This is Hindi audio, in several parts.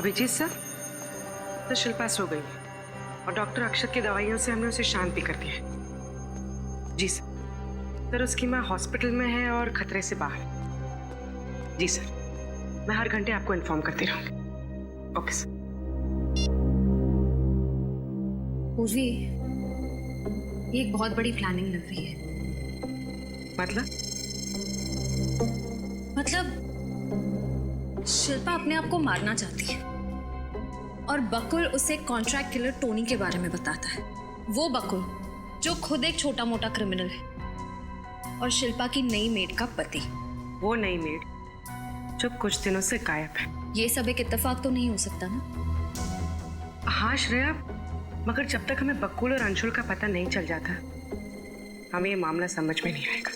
अभिजीत सर, तो शिल्पा सो गई है और डॉक्टर अक्षत की दवाइयों से हमने उसे शांत भी कर दिया है। जी सर, उसकी माँ हॉस्पिटल में है और खतरे से बाहर है। जी सर, मैं हर घंटे आपको इन्फॉर्म करती रहूंगी। Okay sir. पूर्वी, ये एक बहुत बड़ी प्लानिंग लग रही है। मतलब शिल्पा अपने आप को मारना चाहती है और बकुल उसे कॉन्ट्रैक्ट किलर टोनी के बारे में बताता है। वो बकुल जो खुद एक छोटा मोटा क्रिमिनल है और शिल्पा की नई मेड का पति। वो नई मेड जो कुछ दिनों से गायब है। ये सब एक इत्तेफाक तो नहीं हो सकता ना? हाँ श्रेया, मगर जब तक हमें बकुल और अंशुल का पता नहीं चल जाता, हमें ये मामला समझ में नहीं आएगा।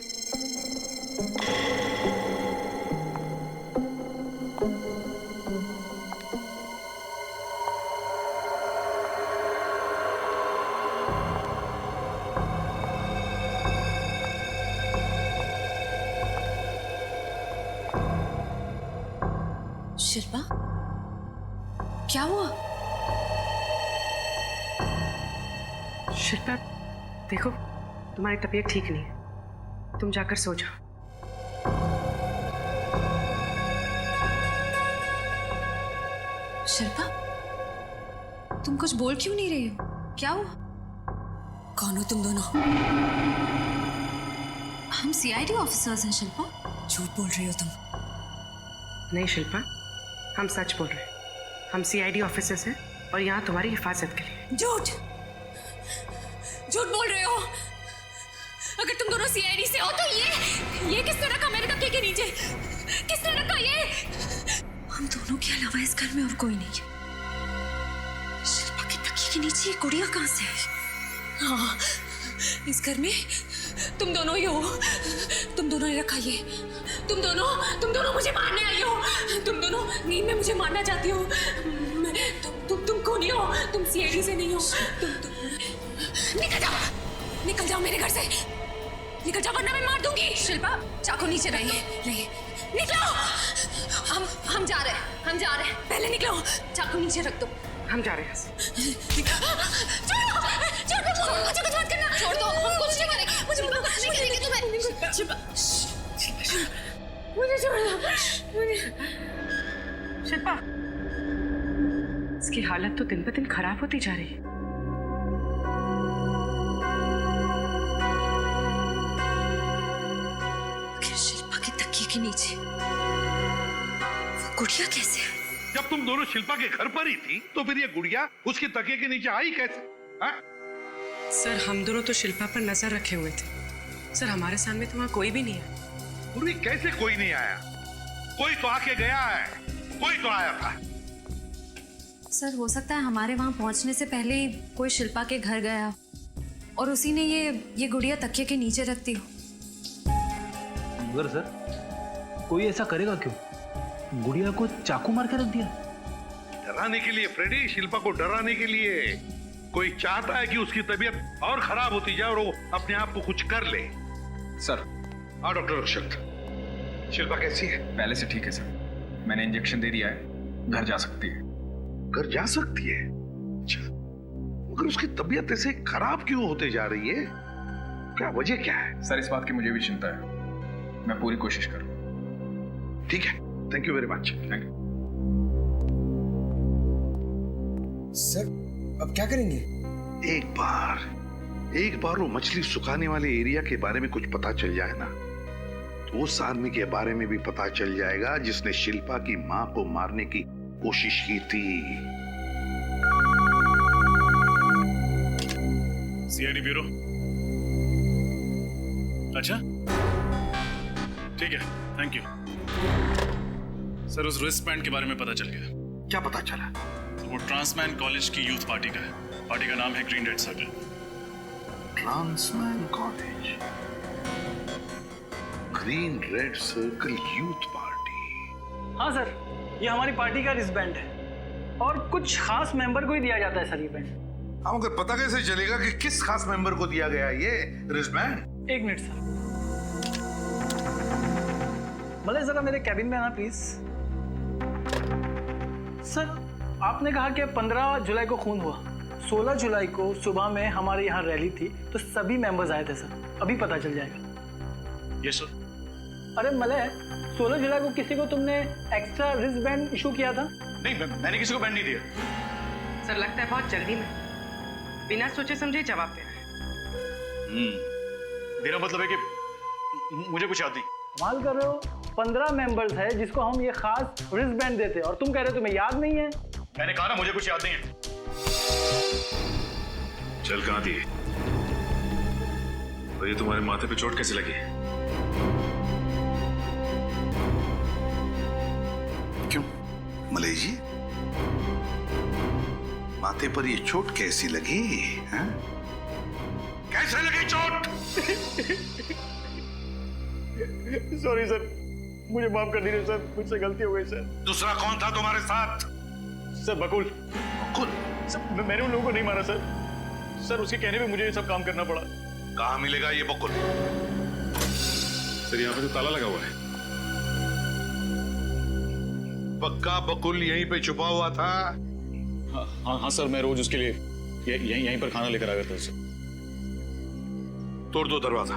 शिल्पा, क्या हुआ? शिल्पा देखो, तुम्हारी तबीयत ठीक नहीं है, तुम जाकर सो जाओ। शिल्पा, तुम कुछ बोल क्यों नहीं रही हो? क्या हुआ? कौन हो तुम दोनों? हम सीआईडी ऑफिसर्स हैं शिल्पा। झूठ बोल रही हो तुम। नहीं शिल्पा, हम सच बोल रहे हैं। हम सीआईडी ऑफिसर्स हैं और यहाँ तुम्हारी हिफाजत के लिए। झूठ बोल रहे हो। अगर तुम दोनों सीआईडी से हो तो ये किसने रखा मेरे तकिए के नीचे? किसने रखा ये? हम दोनों के अलावा इस घर में और कोई नहीं है। शिल्पा के तकिए के नीचे ये गुड़िया कहाँ से है? हाँ, इस घर में तुम दोनों ही हो। तुम दोनों ने रखा ये। तुम दोनों मुझे मारने आई हो। तुम दोनों नींद में मुझे मारना चाहती हो। तुम कौन हो? तुम सीआईडी से नहीं हो। तुम निकल जाओ मेरे घर से। निकल जाओ वरना मैं मार दूंगी। शिल्पा, चाकू नीचे रही। निकलो। हम जा रहे हैं। पहले निकलो। चाकू नीचे रख दो। हम जा रहे हैं। छोड़ दो, मुझे कुछ मत करना। छोड़ दो, हम कुछ नहीं करेंगे। मुझे नहीं करेंगे तुम्हें। मुझे छोड़ दो। शिल्पा, इसकी हालत तो दिन ब दिन खराब होती जा रही है। शिल्पा के तकिए के नीचे वो गुड़िया कैसे है? जब तुम दोनों शिल्पा के घर पर ही थी तो फिर ये गुड़िया उसके तकिए के नीचे आई कैसे? हा? सर, हम दोनों तो शिल्पा पर नजर रखे हुए थे। सर, हमारे सामने तो वहाँ कोई भी नहीं है। पूर्वी, कैसे कोई नहीं आया? कोई तो आके गया है, कोई तो आया था। सर, हो सकता है हमारे वहां पहुंचने से पहले ही कोई शिल्पा के घर गया और उसी ने ये गुड़िया तकिए के नीचे रखती हो। मगर सर, कोई ऐसा करेगा क्यों? गुड़िया को चाकू मार के रख दिया। डराने के लिए फ्रेडी, शिल्पा को डराने के लिए। कोई चाहता है कि उसकी तबीयत और खराब होती जाए और वो अपने आप को कुछ कर ले। सर। हाँ डॉक्टर अक्षत, शिल्पा कैसी है? पहले से ठीक है सर, मैंने इंजेक्शन दे दिया है, घर जा सकती है। घर जा सकती है? अच्छा, मगर उसकी तबीयत ऐसे खराब क्यों होते जा रही है? क्या वजह क्या है? सर, इस बात की मुझे भी चिंता है, मैं पूरी कोशिश करूँ। ठीक है, thank you very much. Thank you sir. अब क्या करेंगे? एक बार वो मछली सुखाने वाले एरिया के बारे में कुछ पता चल जाए ना, तो उस आदमी के बारे में भी पता चल जाएगा जिसने शिल्पा की मां को मारने की कोशिश की थी। CID bureau. अच्छा, ठीक है, थैंक यू। सर, उस रिस्ट बैंड के बारे में पता चल गया। क्या पता चला? वो ट्रांसमैन कॉलेज की यूथ पार्टी का है। पार्टी का नाम है green red circle. Transman college, green red circle youth party. हाँ सर, ये हमारी पार्टी का रिस्टबैंड है और कुछ खास मेंबर को ही दिया जाता है सर ये बैंड। हाँ, मगर पता कैसे चलेगा कि किस खास मेंबर को दिया गया ये रिस्टबैंड? एक मिनट सर। भले जरा मेरे कैबिन में आना प्लीज। सर, आपने कहा कि 15 जुलाई को खून हुआ, 16 जुलाई को सुबह में हमारे यहाँ रैली थी तो सभी मेंबर्स आए थे सर। अभी पता चल जाएगा। Yes sir. अरे मलय, 16 जुलाई को किसी को तुमने एक्स्ट्रा रिस्ट बैंड इशू किया था? नहीं, मैंने किसी को बैंड नहीं दिया। सर लगता है बहुत जल्दी में बिना सोचे समझे जवाब दे रहा है। मेरा मतलब है कि मुझे कुछ याद नहीं। कमाल कर रहे हो, 15 मेंबर्स है जिसको हम ये खास रिस्ट बैंड देते हैं और तुम कह रहे हो तुम्हें याद नहीं है। मैंने कहा ना मुझे कुछ याद नहीं है। चल कहाँ थी? और ये तुम्हारे माथे पे चोट कैसे लगी? क्यों मलय जी, माथे पर ये चोट कैसी लगी? हैं? कैसे लगी चोट? सॉरी सर, मुझे माफ कर दीजिए सर, मुझसे गलती हो गई सर। दूसरा कौन था तुम्हारे साथ? सर बकुल। बकुल? सर मैंने उन लोगों को नहीं मारा सर। सर उसके कहने पे मुझे ये सब काम करना पड़ा। कहाँ मिलेगा ये बकुल? सर यहाँ पे तो ताला लगा हुआ है। पक्का बकुल यहीं पे छुपा हुआ था? हाँ सर, मैं रोज उसके लिए यहीं पर खाना लेकर आ गया था सर। तोड़ दो दरवाजा।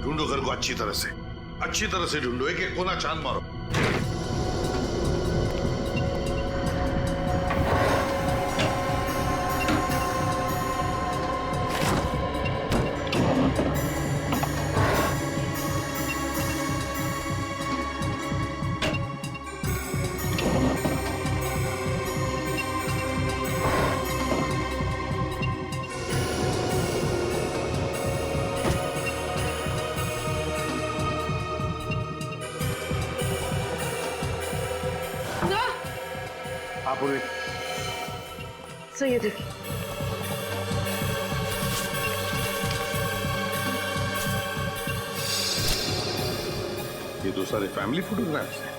ढूंढो घर को अच्छी तरह से ढूंढो, एक एक कोना छान मारो। आप बोले सर ये देखिए, ये तो सारे फैमिली फोटोग्राफ्स हैं।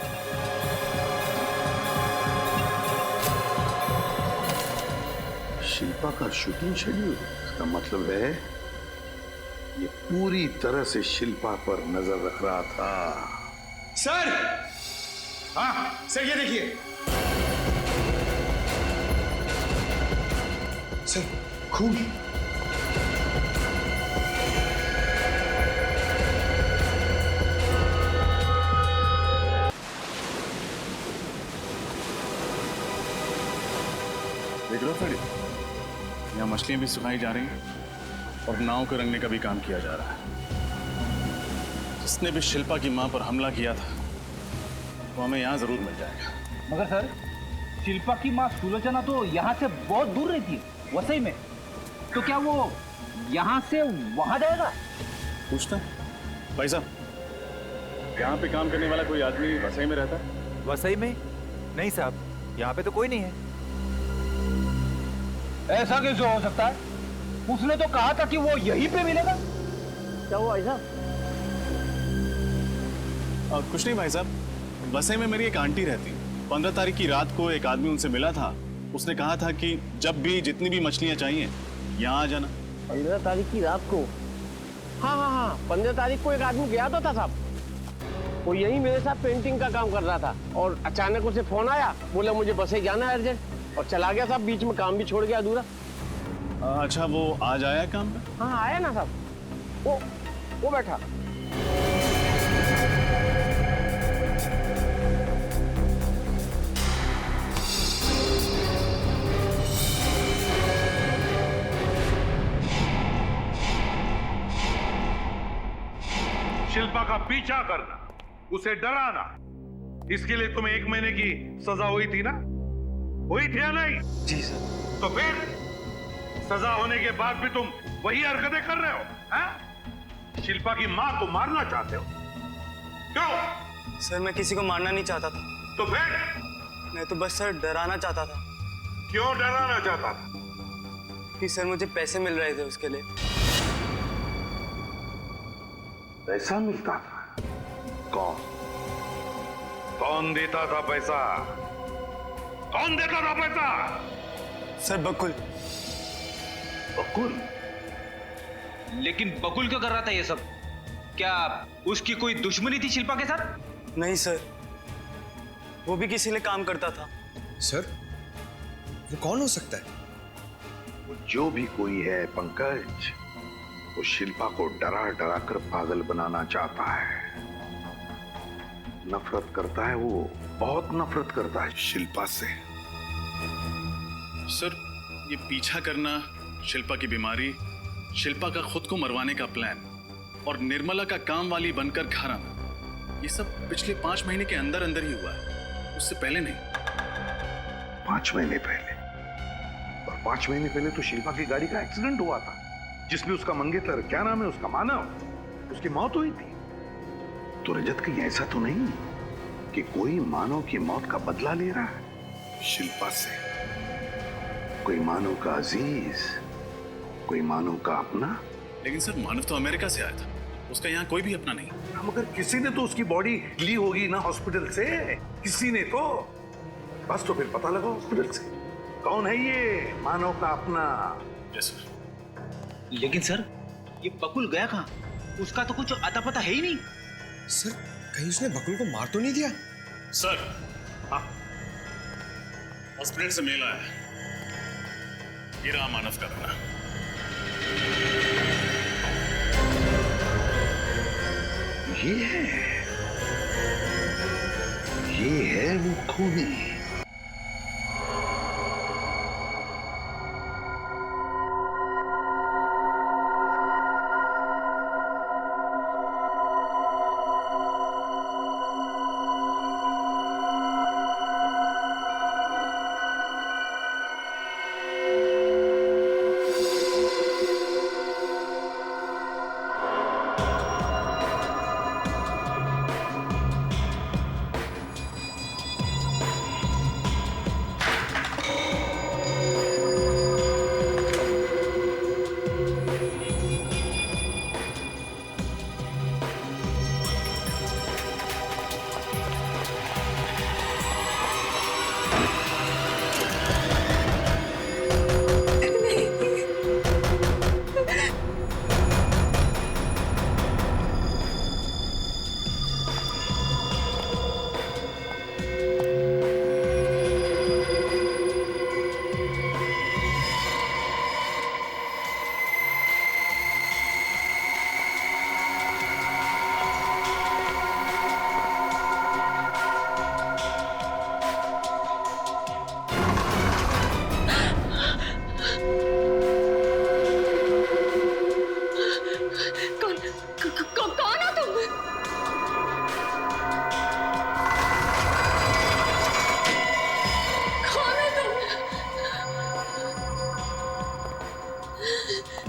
शिल्पा का शूटिंग शेड्यूल, इसका मतलब है ये पूरी तरह से शिल्पा पर नजर रख रहा था। सर, हाँ सर ये देखिए सर, खून। देख लो सर, यहाँ मछलियां भी सुखाई जा रही हैं और नाव को रंगने का भी काम किया जा रहा है। जिसने भी शिल्पा की मां पर हमला किया था वो हमें यहाँ जरूर मिल जाएगा। मगर सर, शिल्पा की माँ सुलोचना तो यहाँ से बहुत दूर रहती है, वसई में। तो क्या वो यहाँ से वहां जाएगा? पूछता है भाई साहब, यहाँ पे काम करने वाला कोई आदमी वसई में रहता है? वसई में? नहीं साहब, यहाँ पे तो कोई नहीं है। ऐसा कैसे हो सकता है? उसने तो कहा था कि वो यहीं पे मिलेगा। क्या हुआ ऐसा? कुछ नहीं भाई साहब, वसई में मेरी एक आंटी रहती। 15 तारीख की रात को एक आदमी उनसे मिला था। उसने कहा था कि जब भी जितनी भी मछलियां चाहिए यहाँ आ जाना। 15 तारीख की रात को? हाँ, 15 तारीख को एक आदमी गया तो था साहब। वो यही मेरे साथ पेंटिंग का काम कर रहा था और अचानक उसे फोन आया, बोला मुझे बसे जाना है अर्जेंट, और चला गया साहब। बीच में काम भी छोड़ गया अधूरा। अच्छा, वो आज आया काम पे? हाँ आया ना साहब, वो बैठा। शिल्पा का पीछा करना, उसे डराना, इसके लिए तुम्हें 1 महीने की सजा हुई थी ना? हुई थी या नहीं? जी सर। तो फिर सजा होने के बाद भी तुम वही हरकतें कर रहे हो? हैं? शिल्पा की मां को मारना चाहते हो? क्यों? सर मैं किसी को मारना नहीं चाहता था। तो फिर? मैं तो बस सर डराना चाहता था। क्यों डराना चाहता था? कि सर मुझे पैसे मिल रहे थे उसके लिए। पैसा मिलता था? कौन? कौन देता था पैसा? कौन देता था पैसा? सर बकुल। बकुल? लेकिन बकुल क्यों कर रहा था ये सब? क्या उसकी कोई दुश्मनी थी शिल्पा के साथ? नहीं सर, वो भी किसी लिए काम करता था। सर, वो कौन हो सकता है? वो जो भी कोई है पंकज, वो शिल्पा को डरा डरा कर पागल बनाना चाहता है। नफरत करता है, वो बहुत नफरत करता है शिल्पा से। सर, ये पीछा करना, शिल्पा की बीमारी, शिल्पा का खुद को मरवाने का प्लान और निर्मला का काम वाली बनकर घर आना, ये सब पिछले 5 महीने के अंदर अंदर ही हुआ है, उससे पहले नहीं। 5 महीने पहले? और 5 महीने पहले तो शिल्पा की गाड़ी का एक्सीडेंट हुआ था, जिसमें उसका मंगेतर, क्या नाम है उसका, मानव, उसकी मौत हुई थी। तो रजत, कहीं ऐसा तो नहीं कि कोई मानव की मौत का बदला ले रहा है शिल्पा से? कोई मानव का अजीज, कोई मानव का अपना? लेकिन सर, मानव तो अमेरिका से आया था, उसका यहाँ कोई भी अपना नहीं। मगर किसी ने तो उसकी बॉडी ली होगी ना हॉस्पिटल से, किसी ने तो। बस तो फिर पता लगा हॉस्पिटल से कौन है ये मानव का अपना। Yes sir. लेकिन सर, ये बकुल गया कहाँ? उसका तो कुछ अता पता है ही नहीं। सर, कहीं उसने बकुल को मार तो नहीं दिया? सर, हॉस्पिटल से मेल आया है, ये रहा मानव का अपना। ये है वो खूनी।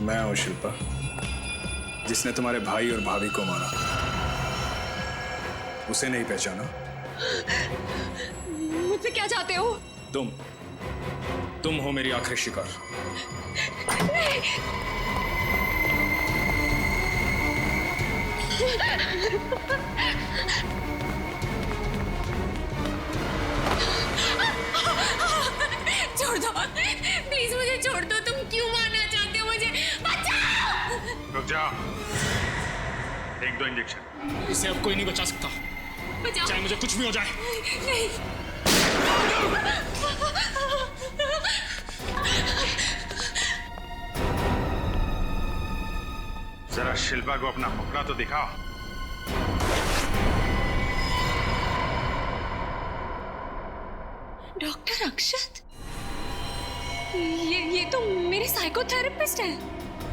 मैं हूं शिल्पा, जिसने तुम्हारे भाई और भाभी को मारा। उसे नहीं पहचाना? मुझसे क्या चाहते हो? तुम हो मेरी आखिरी शिकार। छोड़ दो प्लीज, मुझे छोड़ दो। तुम क्यों मारना चाहते हो मुझे? बचाओ! रुक जा, 1-2 इंजेक्शन। इसे अब कोई नहीं बचा सकता, बचाओ! चाहे मुझे कुछ भी हो जाए। नहीं। जरा शिल्पा को अपना मुखड़ा तो दिखाओ। डॉक्टर अक्षत, ये तो मेरे साइकोथेरेपिस्ट है।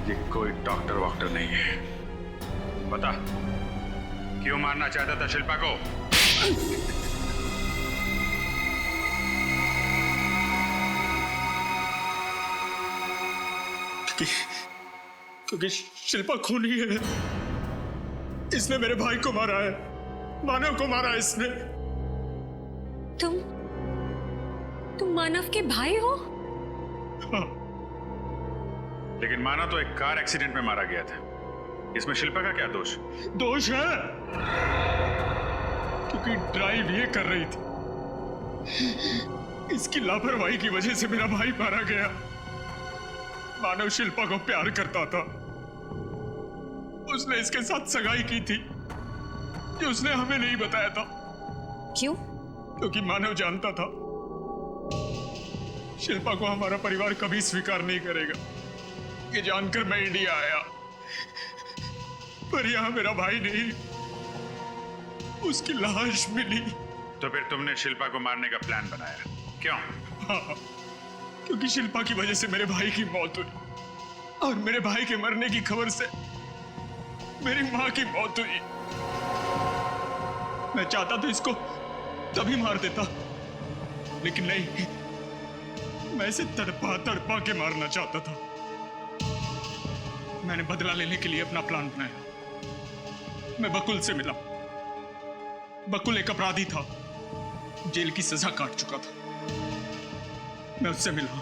ये कोई डॉक्टर वॉक्टर नहीं है। बता, क्यों मारना चाहता था शिल्पा को? क्योंकि शिल्पा खूनी है। इसने मेरे भाई को मारा है, मानव को मारा है इसने। तुम मानव के भाई हो? हाँ। लेकिन मानव तो एक कार एक्सीडेंट में मारा गया था। इसमें शिल्पा का क्या दोष? दोष है क्योंकि ड्राइव ये कर रही थी। इसकी लापरवाही की वजह से मेरा भाई मारा गया। मानव शिल्पा को प्यार करता था, उसने इसके साथ सगाई की थी, जो उसने हमें नहीं बताया था। क्यों? क्योंकि मानव जानता था शिल्पा को हमारा परिवार कभी स्वीकार नहीं करेगा। ये जानकर मैं इंडिया आया, पर यहाँ मेरा भाई नहीं, उसकी लाश मिली। तो फिर तुमने शिल्पा को मारने का प्लान बनाया, क्यों? हाँ, क्योंकि शिल्पा की वजह से मेरे भाई की मौत हुई, और मेरे भाई के मरने की खबर से मेरी माँ की मौत हुई। मैं चाहता तो इसको तभी मार देता, लेकिन नहीं, मैं इसे तड़पा तड़पा के मारना चाहता था। मैंने बदला लेने के लिए अपना प्लान बनाया। मैं बकुल से मिला। बकुल एक अपराधी था, जेल की सजा काट चुका था। मैं उससे मिला,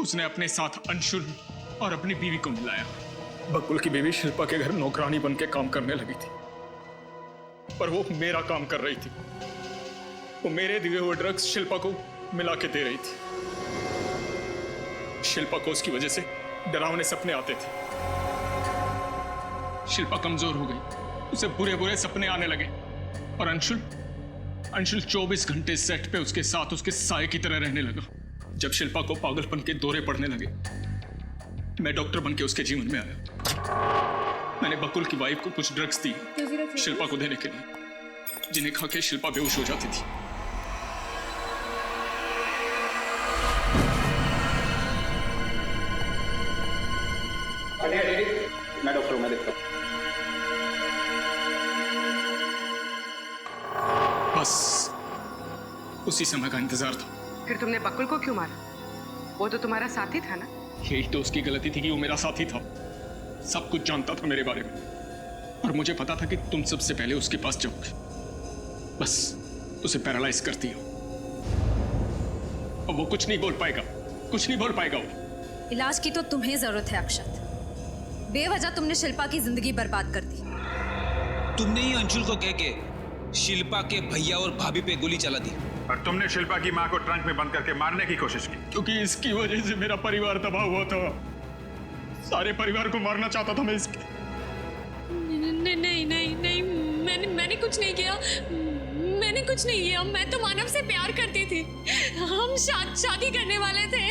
उसने अपने साथ अंशुल और अपनी बीवी को मिलाया। बकुल की बीवी शिल्पा के घर नौकरानी बन के काम करने लगी थी, पर वो मेरा काम कर रही थी। वो मेरे दिए हुए ड्रग्स शिल्पा को मिला के दे रही थी। शिल्पा को उसकी वजह से डरावने सपने आते थे। शिल्पा कमजोर हो गई, उसे बुरे बुरे सपने आने लगे, और अंशुल 24 घंटे सेट पे उसके साथ उसके साए की तरह रहने लगा। जब शिल्पा को पागलपन के दौरे पड़ने लगे, मैं डॉक्टर बन के उसके जीवन में आया। मैंने बकुल की वाइफ को कुछ ड्रग्स दी शिल्पा को देने के लिए, जिन्हें खा के शिल्पा बेहोश हो जाती थी। मैं डॉक्टर हूं, मैं देखता हूं। बस उसी समय का इंतजार था। फिर तुमने बकुल को क्यों मारा? वो तो तुम्हारा साथी था ना? यही तो उसकी गलती थी कि वो मेरा साथी था। सब कुछ जानता था मेरे बारे में, और मुझे पता था कि तुम सबसे पहले उसके पास जाओगे। बस उसे पैरालाइज करती हो, और वो कुछ नहीं बोल पाएगा, कुछ नहीं बोल पाएगा वो। इलाज की तो तुम्हें जरूरत है अक्षत। बेवजह तुमने शिल्पा की जिंदगी बर्बाद कर दी। तुमने ही अंशुल को कह के शिल्पा के भैया और भाभी पे गोली चला दी, और तुमने शिल्पा की मां को ट्रंक में बंद करके मारने की कोशिश की। क्योंकि इसकी वजह से मेरा परिवार तबाह हुआ था। सारे परिवार को मारना चाहता था मैं इसके। नहीं, मैंने कुछ नहीं किया। मैंने कुछ नहीं किया। मैं तो मानव से प्यार करती थी। हम शादी करने वाले थे।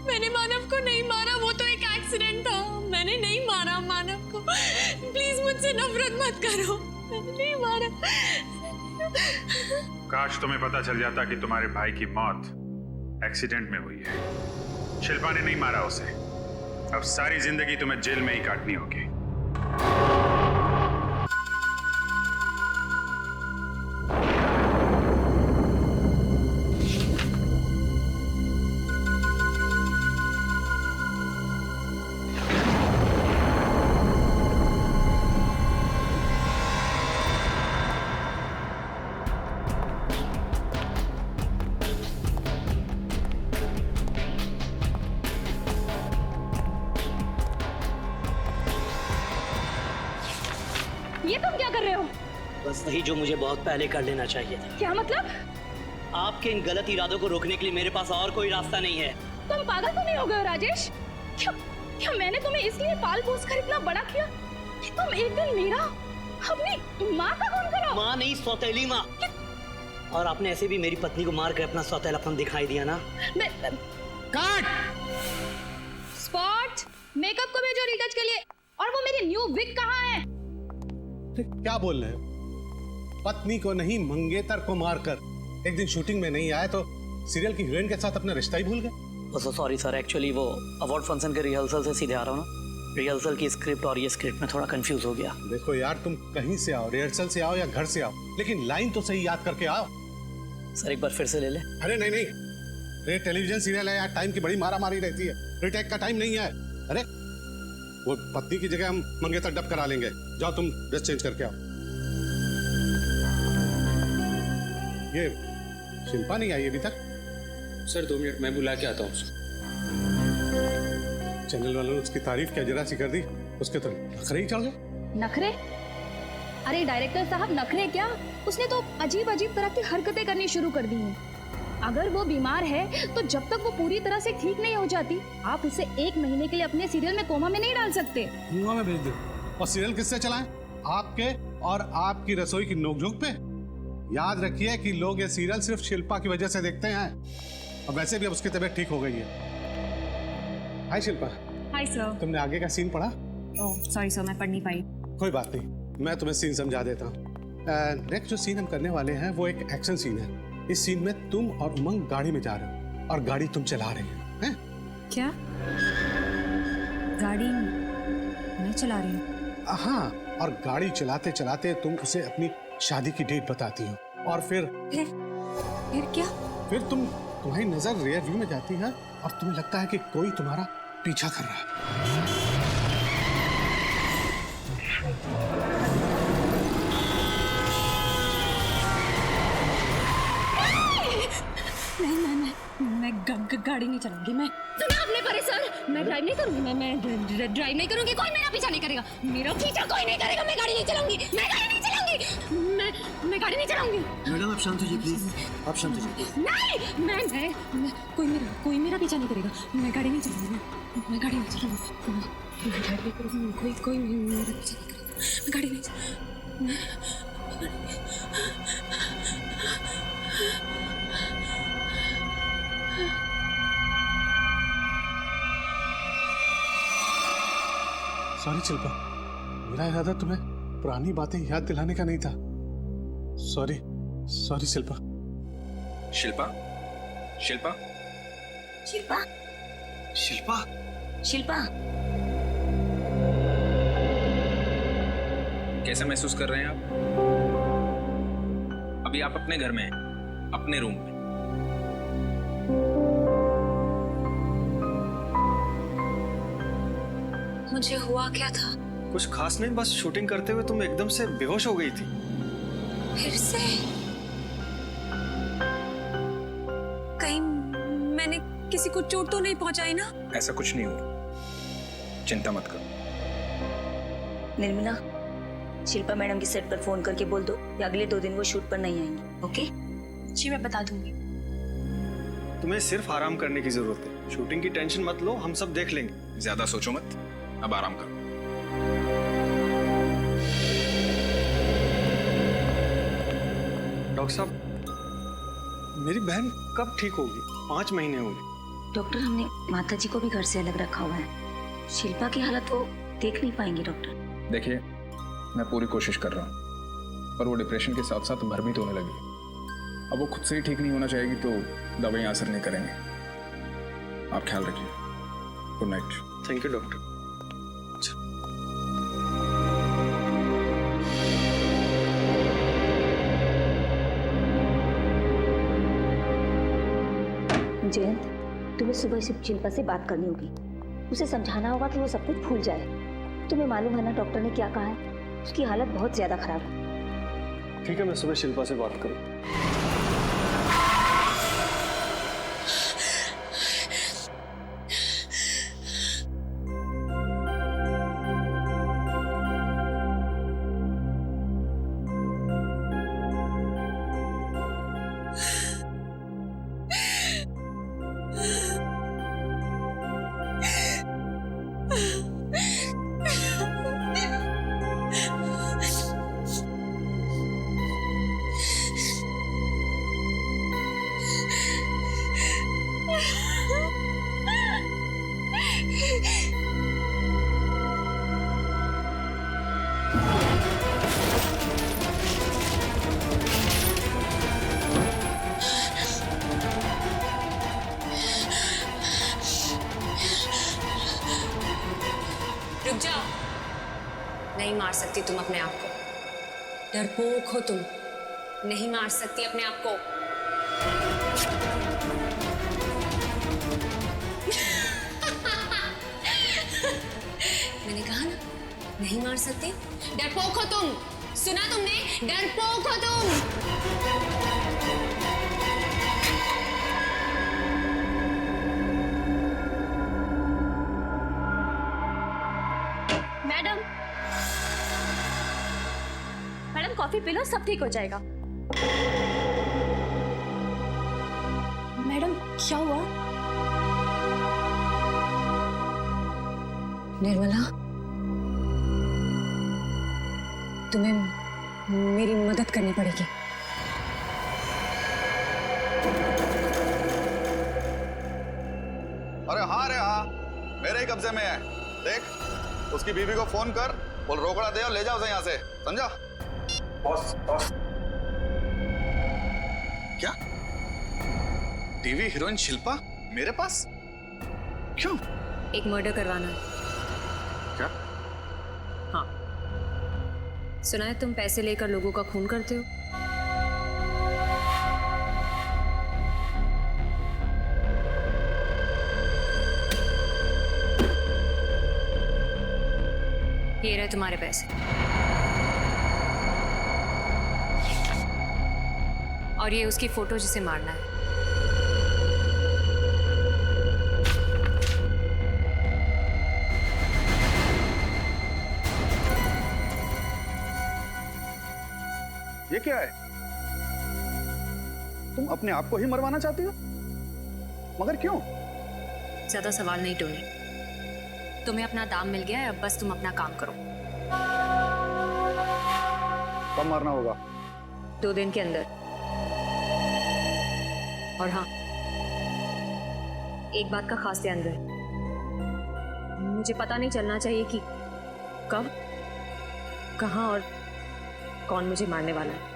मैंने मानव को नहीं मारा, वो तो एक एक्सीडेंट था। मैंने नहीं मारा मानव को। प्लीज मुझसे नफरत मत करो, मैंने नहीं मारा। काश तुम्हें पता चल जाता कि तुम्हारे भाई की मौत एक्सीडेंट में हुई है। शिल्पा ने नहीं मारा उसे। अब सारी जिंदगी तुम्हें जेल में ही काटनी होगी। ये तुम क्या कर रहे हो? बस वही जो मुझे बहुत पहले कर लेना चाहिए था। क्या मतलब? आपके इन गलत इरादों को रोकने के लिए मेरे पास और कोई रास्ता नहीं है। तुम पागल तो नहीं हो गए हो राजेश? क्या मैंने तुम्हें इसलिए पाल पोस कर इतना बड़ा किया कि तुम एक दिन मेरा अपनी माँ का खून करो? माँ नहीं, सौतेली माँ। और आपने ऐसे भी मेरी पत्नी को मार कर अपना सौतेलापन दिखाई दिया ना। काट! स्पॉट, मेकअप को भेजो रिटच के लिए। और वो मेरी न्यू विग कहाँ है? क्या बोल रहे हो? पत्नी को नहीं, मंगेतर को मारकर एक दिन शूटिंग में नहीं आए तो सीरियल की हीरोइन के साथ अपना रिश्ता ही भूल गए। सॉरी सर, एक्चुअली वो अवार्ड फंक्शन के रिहर्सल से सीधे आ रहा हूँ ना। रिहर्सल की स्क्रिप्ट और ये स्क्रिप्ट में थोड़ा कंफ्यूज हो गया। देखो यार, तुम कहीं से आओ, रिहर्सल से आओ या घर से आओ, लेकिन लाइन तो सही याद करके आओ। सर एक बार फिर से ले ले। अरे नहीं, ये टेलीविजन सीरियल है यार, टाइम की बड़ी मारा मारी रहती है, रिटेक का टाइम नहीं है। अरे वो पत्नी की जगह हम मंगेतर डब करा लेंगे। जाओ तुम ड्रेस चेंज करके आओ। ये शिल्पा नहीं आई अभी तक? सर 2 मिनट, मैं बुला के आता हूँ। चैनल वालों ने उसकी तारीफ क्या जरा सी कर दी, उसके तो नखरे ही चढ़ गए। नखरे? अरे डायरेक्टर साहब, नखरे क्या? उसने तो अजीब अजीब तरह की हरकतें करनी शुरू कर दी हैं। अगर वो बीमार है तो जब तक वो पूरी तरह से ठीक नहीं हो जाती, आप उसे 1 महीने के लिए अपने सीरियल में कोमा में नहीं डाल सकते। कोमा में भेज दो? और सीरियल किससे चलाएं? आपके और आपकी रसोई की नोकझोंक पे। याद रखिए कि लोग ये सीरियल सिर्फ शिल्पा की वजह से देखते हैं, और वैसे भी अब उसकी तबीयत ठीक हो गई है। हाय शिल्पा। Hi sir. तुमने आगे का सीन पढ़ा? ओह सॉरी सर, मैं पढ़ नहीं पाई। कोई बात नहीं, मैं तुम्हें सीन समझा देता हूँ। नेक्स्ट जो सीन हम करने वाले हैं वो एक एक्शन सीन है। इस सीन में तुम और उमंग गाड़ी में जा रहे हो और गाड़ी तुम चला रहे हैं। क्या गाड़ी मैं चला रही हूँ? हाँ, और गाड़ी चलाते चलाते तुम उसे अपनी शादी की डेट बताती हो, और फिर क्या? फिर तुम्हारी नजर रियर व्यू में जाती है और तुम्हें लगता है कि कोई तुम्हारा पीछा कर रहा है। मैं गाड़ी नहीं चलाऊंगी। मैं सुना आपने परेशान, मैं ड्राइव नहीं करूंगी। मैं ड्राइव नहीं करूंगी, कोई मेरा पीछा नहीं करेगा। मेरा पीछा कोई नहीं करेगा। मैं गाड़ी नहीं चलाऊंगी। मैं गाड़ी नहीं चलाऊंगी। मैं गाड़ी नहीं चलाऊंगी। मैडम आप शांत होइए प्लीज, आप शांत होइए। नहीं, मैं कोई मेरा पीछा नहीं करेगा। मैं गाड़ी नहीं चलाऊंगी। मैं गाड़ी नहीं चलाऊंगी। मैं ड्राइव नहीं करूंगी। कोई मेरा पीछा नहीं करेगा। मैं गाड़ी नहीं चलाऊंगी। सॉरी शिल्पा, मेरा इरादा तुम्हें पुरानी बातें याद दिलाने का नहीं था। सॉरी शिल्पा। शिल्पा, शिल्पा, शिल्पा, शिल्पा, शिल्पा। कैसा महसूस कर रहे हैं आप? अभी आप अपने घर में हैं, अपने रूम में। मुझे हुआ क्या था? कुछ खास नहीं, बस शूटिंग करते हुए तुम एकदम से बेहोश हो गई थी। फिर से? कहीं मैंने किसी को चोट तो नहीं पहुंचाई ना? ऐसा कुछ नहीं हुआ, चिंता मत करो। निर्मला, शिल्पा मैडम की सेट पर फोन करके बोल दो कि अगले 2 दिन वो शूट पर नहीं आएंगी। ओके? जी मैं बता दूंगी। तुम्हें सिर्फ आराम करने की जरूरत है। शूटिंग की टेंशन मत लो, हम सब देख लेंगे। ज्यादा सोचो मत, अब आराम करो। डॉक्टर साहब, मेरी बहन कब ठीक होगी? 5 महीने हो गए। डॉक्टर, हमने माता जी को भी घर से अलग रखा हुआ है। शिल्पा की हालत वो देख नहीं पाएंगे डॉक्टर। देखिए, मैं पूरी कोशिश कर रहा हूँ, पर वो डिप्रेशन के साथ साथ भ्रमित होने लगी। अब वो खुद से ही ठीक नहीं होना चाहेगी तो दवाइयाँ असर नहीं करेंगे। आप ख्याल रखिए। Good night. Thank you doctor. Jayant, तुम्हें सुबह से शिल्पा से बात करनी होगी। उसे समझाना होगा कि वो सब कुछ भूल जाए। तुम्हें मालूम है ना डॉक्टर ने क्या कहा है? उसकी हालत बहुत ज्यादा खराब है। ठीक है, मैं सुबह शिल्पा से बात करूँ। रुक जाओ। नहीं मार सकती तुम अपने आप को। डरपोक हो तुम। नहीं मार सकती अपने आप को। मैंने कहा ना, नहीं मार सकती। डरपोक हो तुम। सुना तुमने? डरपोक हो तुम। मैडम कॉफी पी लो, सब ठीक हो जाएगा। मैडम क्या हुआ? निर्मला, तुम्हें मेरी मदद करनी पड़ेगी। अरे हाँ, मेरे ही कब्जे में है। देख, उसकी बीवी को फोन कर, बोल रोकड़ा दे और ले जाओ उसे यहाँ से, समझा? बॉस क्या? टीवी हीरोइन शिल्पा मेरे पास? क्यों? एक मर्डर करवाना है। क्या? हाँ, सुना है तुम पैसे लेकर लोगों का खून करते हो। ये रहे तुम्हारे पैसे और ये उसकी फोटो जिसे मारना है। ये क्या है? तुम अपने आप को ही मरवाना चाहती हो? मगर क्यों? ज्यादा सवाल नहीं टोनी, तुम्हें अपना दाम मिल गया है, अब बस तुम अपना काम करो। कब मारना होगा? 2 दिन के अंदर। और हाँ, एक बात का खास ध्यान रहे, मुझे पता नहीं चलना चाहिए कि कब, कहाँ और कौन मुझे मारने वाला है।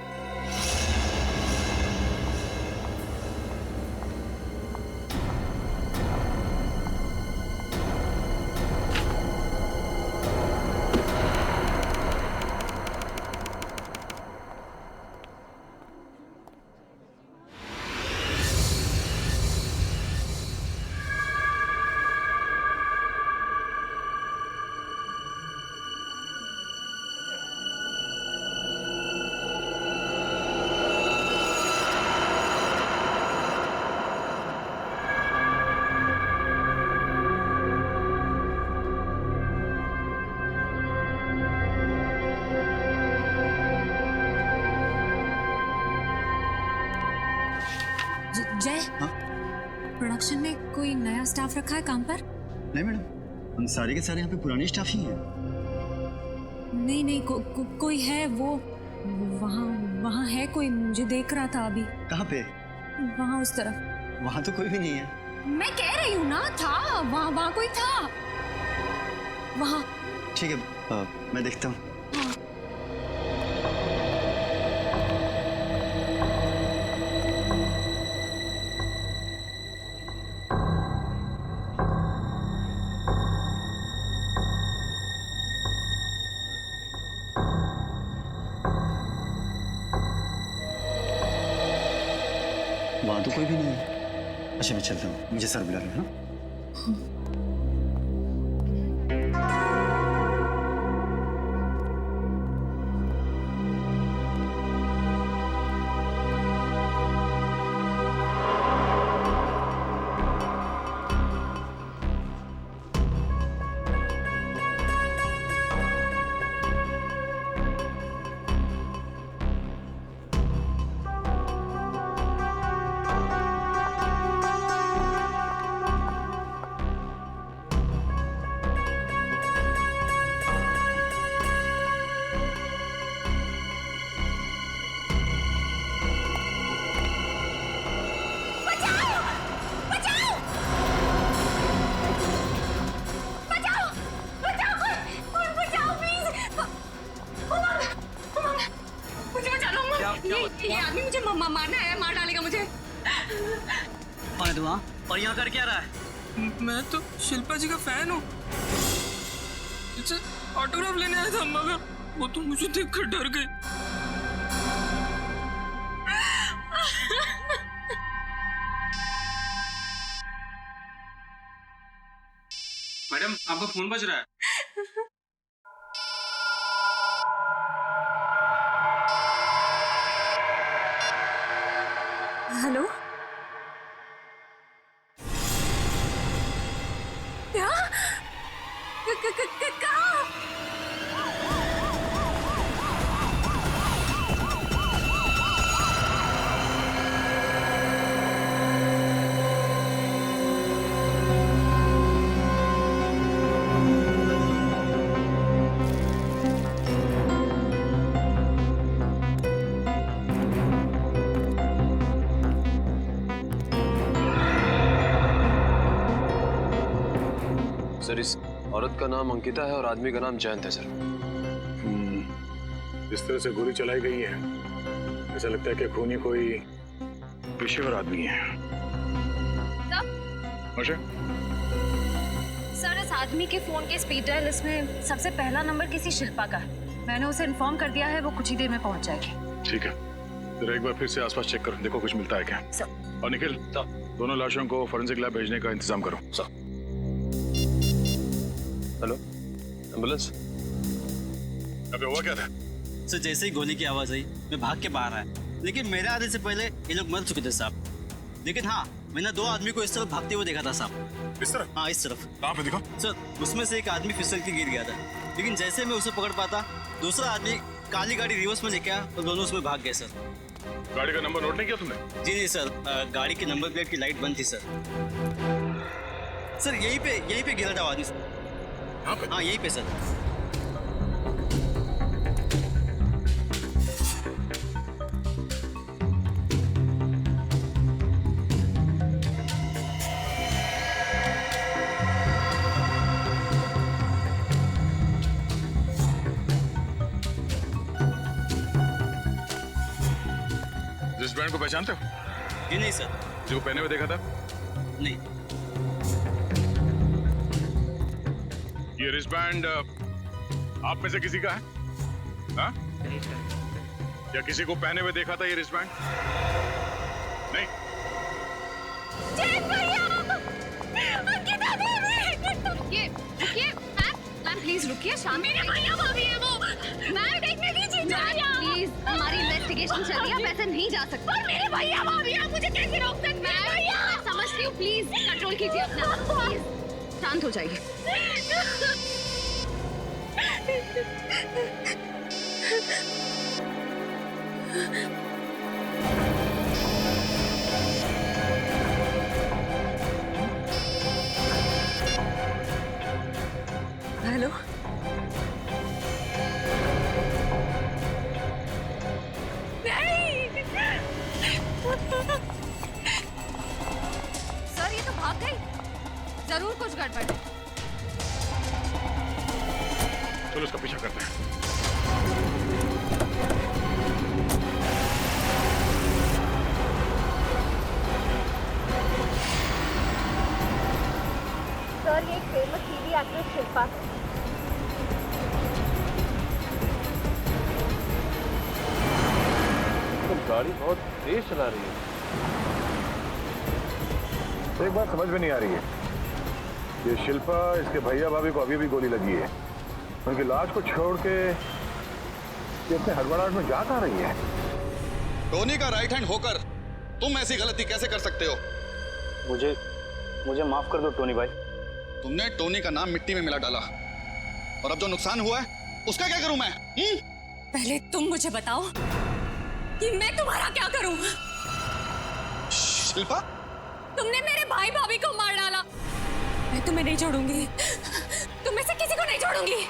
जय, प्रोडक्शन में कोई नया स्टाफ रखा है काम पर? नहीं मैडम, हम सारे के सारे यहाँ पे पुराने स्टाफ ही हैं। नहीं, कोई है, वो वहाँ है कोई, मुझे देख रहा था अभी। कहाँ पे? वहाँ उस तरफ। वहाँ तो कोई भी नहीं है। मैं कह रही हूँ ना, था वहाँ कोई था वहाँ। ठीक है, मैं देखता हूँ। वहाँ तो कोई भी नहीं है। अच्छा मैं चलता हूँ, मुझे सर बुला रहे हैं। ये आदमी मुझे मारना है, मार डालेगा मुझे। कौन है तू वहाँ? और यहाँ कर क्या रहा है? मैं तो शिल्पा जी का फैन हूँ, इसे ऑटोग्राफ लेने आया था, मगर वो तो मुझे देखकर डर गई। मैडम, आपका फोन बज रहा है। हेलो, क्या? कहाँ? सर इस औरत का नाम अंकिता है और आदमी का नाम जयंत है सर। इस तरह से गोली चलाई गई है, ऐसा लगता है कि खूनी कोई पेशेवर आदमी है। सर इस आदमी के फोन के स्पीड डायल लिस्ट में सबसे पहला नंबर किसी शिल्पा का है। मैंने उसे इन्फॉर्म कर दिया है, वो कुछ ही देर में पहुंच जाएगी। ठीक है, जरा एक बार फिर से आसपास चेक करो, देखो कुछ मिलता है क्या। और निखिल, दोनों लाशों को फोरेंसिक लैब भेजने का इंतजाम करो। Hello, ambulance. अबे हुआ क्या था? सर जैसे ही गोली की आवाज आई मैं भाग के बाहर आया, लेकिन मेरे आने से पहले ये लोग मर चुके थे साहब। लेकिन हाँ, मैंने 2 आदमी को इस तरफ भागते हुए देखा था साहब। इस तरफ? हाँ इस तरफ। कहाँ पे दिखा? सर उसमें से एक आदमी फिसल के गिर गया था, लेकिन जैसे मैं उसे पकड़ पाता दूसरा आदमी काली गाड़ी रिवर्स में लेके आया और दोनों उसमें भाग गए सर। गाड़ी का नंबर नोट नहीं किया तुमने? जी नहीं सर, गाड़ी की नंबर प्लेट की लाइट बंद थी सर। सर यहीं पे गिरा था आदमी सर। हाँ यहीं पे सर। रिस्टबैंड को पहचानते हो? जी नहीं सर। जो पहने हुए देखा था? नहीं। ये रिस्टबैंड आप में से किसी का है? हाँ? या किसी को पहने हुए देखा था ये रिस्टबैंड? नहीं। ये रुकिए मैम, प्लीज रुकिए। शाम मेरे भैया भाभी है वो। मैम देखने दीजिए। प्लीज, हमारी इन्वेस्टिगेशन चल रही है, आप ऐसे नहीं जा सकते। पर मेरे भैया भाभी है, मुझे कैसे रोक सकते हैं? मैं समझती हूँ, प्लीज कंट्रोल कीजिए अपना। प्लीज शांत हो जाइए। हेलो, सर ये तो भाग गई, जरूर कुछ गड़बड़ है। चलो उसका पीछा करते हैं। सर ये एक फेमस टीवी एक्ट्रेस शिल्पा है। तुम गाड़ी बहुत तेज चला रही है। एक बात समझ में नहीं आ रही है, ये शिल्पा, इसके भैया भाभी को अभी भी गोली लगी है, उनकी लाश को छोड़ के ये अपने हड़बड़ाहट में जा कहाँ रही है? टोनी का राइट हैंड होकर तुम ऐसी गलती कैसे कर सकते हो? मुझे माफ कर दो टोनी भाई। तुमने टोनी का नाम मिट्टी में मिला डाला, और अब जो नुकसान हुआ है उसका क्या करूं मैं? पहले तुम मुझे बताओ कि मैं तुम्हारा क्या करूं? शिल्पा, तुमने मेरे भाई भाभी को मार डाला। मैं तुम्हें नहीं छोड़ूंगी, तुम में से किसी को नहीं छोड़ूंगी।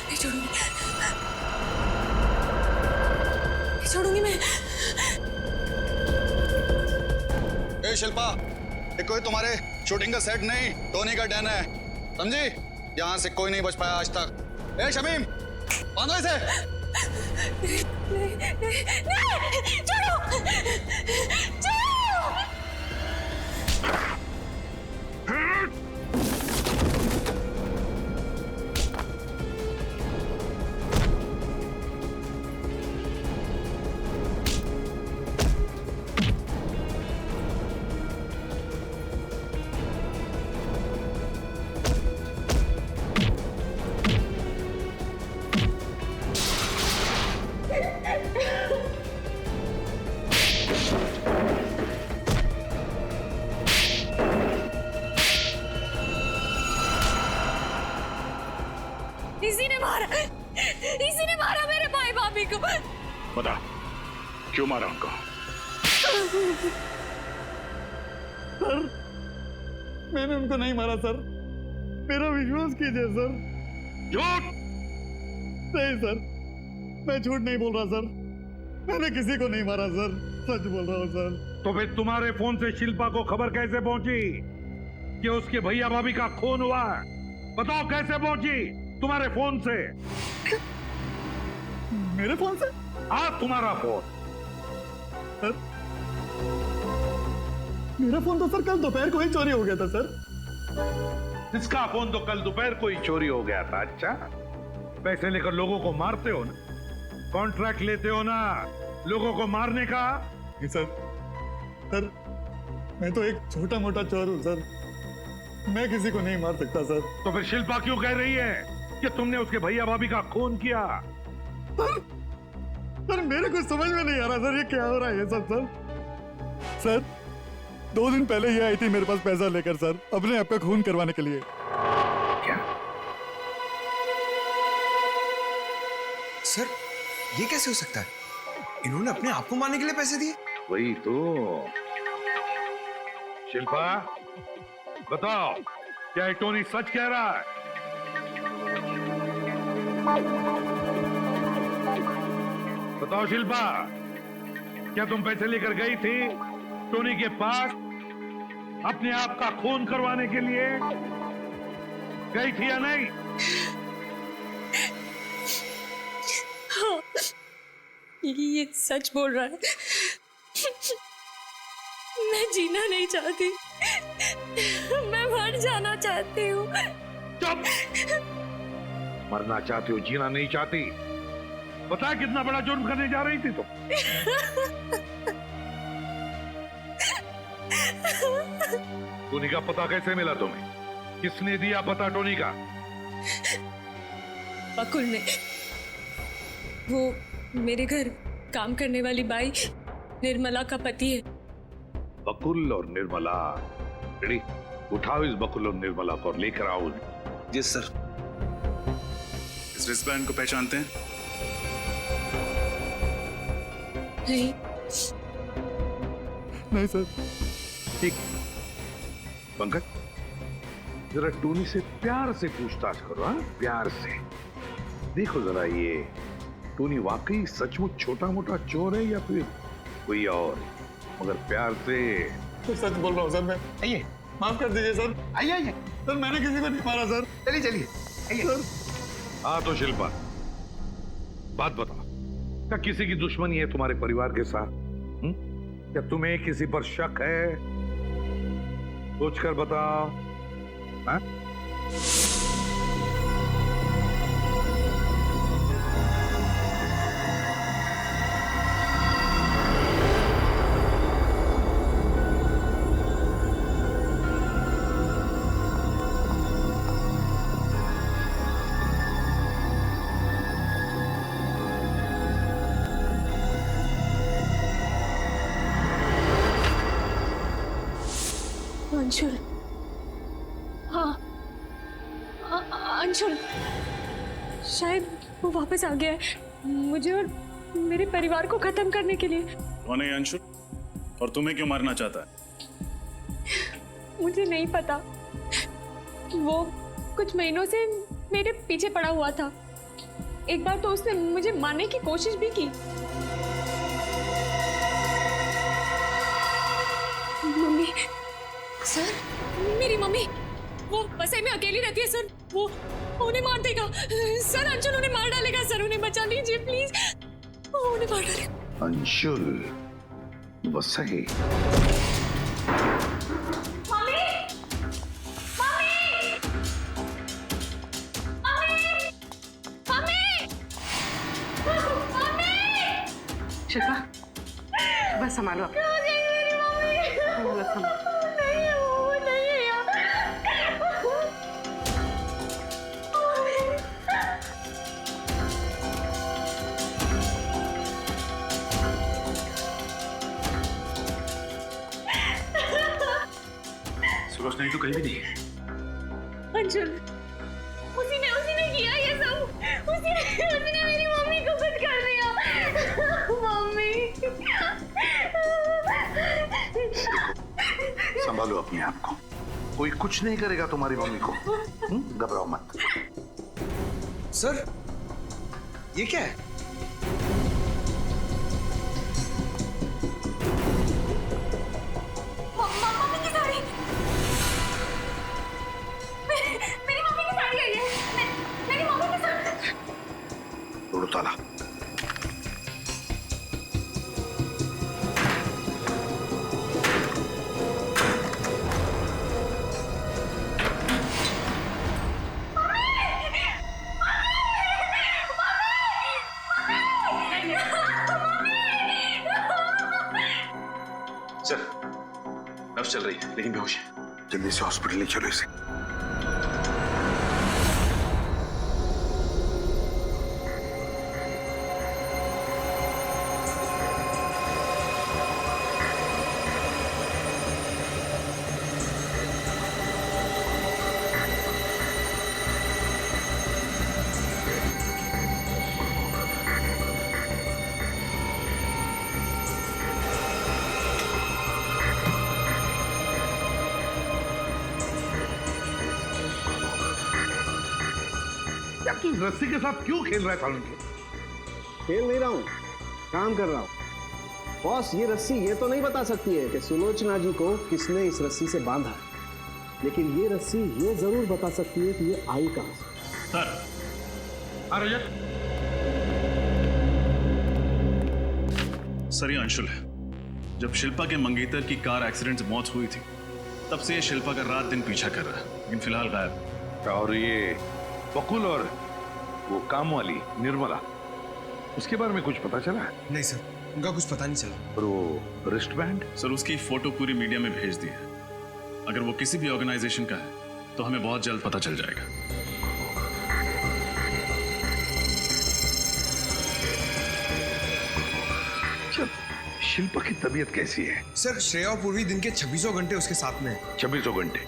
नहीं छोड़ूंगी, नहीं छोड़ूंगी मैं। ए शिल्पा, ये कोई तुम्हारे शूटिंग का सेट नहीं, टोनी का डैन है, समझी? यहाँ से कोई नहीं बच पाया आज तक। ए शमीम, बांधो इसे। नहीं, छोड़ो, छोड़ो। इसी ने मारा मेरे भाई भाभी को। बता, क्यों मारा उनको? सर, मैंने उनको नहीं मारा सर, मेरा विश्वास कीजिए सर, झूठ। नहीं सर, मैं झूठ नहीं बोल रहा सर। मैंने किसी को नहीं मारा सर, सच बोल रहा हूँ सर। तो फिर तुम्हारे फोन से शिल्पा को खबर कैसे पहुंची कि उसके भैया भाभी का खून हुआ? बताओ कैसे पहुंची तुम्हारे फोन से? मेरे फोन से? हाँ, तुम्हारा फोन। सर, मेरा फोन तो सर कल दोपहर को ही चोरी हो गया था सर। इसका फोन तो कल दोपहर को ही चोरी हो गया था। अच्छा, पैसे लेकर लोगों को मारते हो ना, कॉन्ट्रैक्ट लेते हो ना लोगों को मारने का। सर, मैं तो एक छोटा मोटा चोर हूँ सर, मैं किसी को नहीं मार सकता सर। तो फिर शिल्पा क्यों कह रही है कि तुमने उसके भैया भाभी का खून किया? सर मेरे कुछ समझ में नहीं आ रहा सर, ये क्या हो रहा है ये सब सर। सर 2 दिन पहले ये आई थी मेरे पास पैसा लेकर सर, अपने आप का खून करवाने के लिए। क्या? सर ये कैसे हो सकता है? इन्होंने अपने आप को मारने के लिए पैसे दिए? वही तो। शिल्पा बताओ, क्या टोनी सच कह रहा है? बताओ शिल्पा, क्या तुम पैसे लेकर गई थी टोनी के पास अपने आप का खून करवाने के लिए? गई थी या नहीं? हाँ, ये सच बोल रहा है। मैं जीना नहीं चाहती, मैं मर जाना चाहती हूँ। चुप! मरना चाहती हो, जीना नहीं चाहती? पता है कितना बड़ा जुर्म करने जा रही थी तुम? टोनी का पता कैसे मिला तुम्हें? किसने दिया पता टोनी का? बकुल ने। वो मेरे घर काम करने वाली बाई निर्मला का पति है। बकुल और निर्मला। रेडी, उठाओ इस बकुल और निर्मला को और लेकर आओ। जी सर। इस रिस्टबैंड को पहचानते हैं? नहीं। नहीं सर। ठीक, पंकज जरा टोनी से प्यार से पूछताछ करो। हाँ, प्यार से देखो जरा, ये टोनी वाकई सचमुच छोटा मोटा चोर है या फिर कोई और? मगर प्यार से। तो सच बोल रहा हूँ सर मैं। आइए, माफ कर दीजिए सर। आइए आइए। सर मैंने किसी को नहीं मारा सर। चलिए चलिए आइए। हाँ तो शिल्पा, बात बताओ, क्या किसी की दुश्मनी है तुम्हारे परिवार के साथ? क्या तुम्हें किसी पर शक है? सोच कर बताओ। हाँ? अंशुल, हाँ अंशुल, शायद वो वापस आ गया है मुझे और मेरे परिवार को खत्म करने के लिए। कौन है अंशुल और तुम्हें क्यों मारना चाहता है? मुझे नहीं पता, वो कुछ महीनों से मेरे पीछे पड़ा हुआ था। एक बार तो उसने मुझे मारने की कोशिश भी की। मम्मी, सर, मेरी मम्मी वो बसे में अकेली रहती है सर, वो उन्हें मार देगा सर। अंशुल उन्हें मार डालेगा सर, उन्हें बचा लीजिए प्लीज, वो उन्हें मार डालेगा। अंशुल वसई। शिल्पा, बस संभालो आप। सुबह नहीं तो कहीं भी नहीं है। अंशुल, उसी ने किया ये सब। उसी ने मेरी मम्मी को कुछ कर दिया। मम्मी, संभालो अपने आप को, कोई कुछ नहीं करेगा तुम्हारी मम्मी को। घबराओ मत। सर, ये क्या है? मम्मी की साड़ी, मेरी मम्मी की साड़ी है ये, मेरी मम्मी की साड़ी। तोड़ो ताला। सर, नर्स चल रही है लेकिन बेहोश है। जल्दी से हॉस्पिटल ले चलो इसे। यार तू इस रस्सी के साथ क्यों खेल रहा है सालन के? खेल नहीं रहा हूँ, काम कर रहा हूँ। बॉस, ये रस्सी ये तो नहीं बता सकती है कि सुलोचना जी को किसने इस रस्सी से बांधा है, लेकिन ये रस्सी ये जरूर बता सकती है कि ये आई कहां से। सर ये अंशुल है। जब शिल्पा के मंगेतर की कार एक्सीडेंट से मौत हुई थी तब से ये शिल्पा का रात दिन पीछा कर रहा है, लेकिन फिलहाल गायब। और ये बकुल और वो काम वाली निर्मला, उसके बारे में कुछ पता चला है? नहीं सर, उनका कुछ पता नहीं चला। और वो रिस्ट बैंड? सर उसकी फोटो पूरी मीडिया में भेज दी है। अगर वो किसी भी ऑर्गेनाइजेशन का है तो हमें बहुत जल्द पता चल जाएगा। शिल्पा की तबीयत कैसी है? सर, श्रेया और पूर्वी दिन के 26 घंटे उसके साथ में है। 26 घंटे?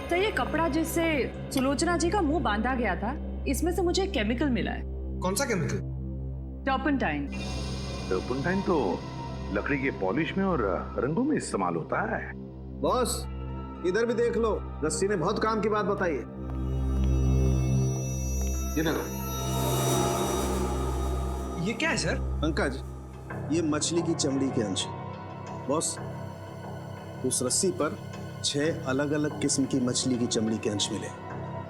तो ये कपड़ा जिससे सुलोचना जी का मुंह बांधा गया था, इसमें से मुझे केमिकल मिला है। कौन सा केमिकल? टर्पेंटाइन। टर्पेंटाइन तो लकड़ी के पॉलिश में और रंगों में इस्तेमाल होता है। बॉस, इधर भी देख लो, रस्सी ने बहुत काम की बात बताई है। ये देखो। ये क्या है सर? पंकज, ये मछली की चमड़ी के अंश है। बॉस, उस रस्सी पर 6 अलग अलग किस्म की मछली की चमड़ी के अंश मिले,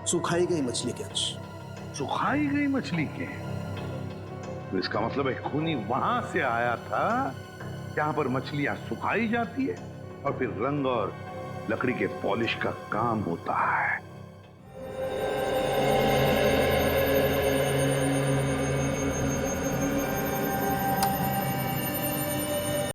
सुखाई गई मछली के अंश। सुखाई गई मछली के? तो इसका मतलब है खूनी वहां से आया था जहां पर मछलियां सुखाई जाती है और फिर रंग और लकड़ी के पॉलिश का काम होता है।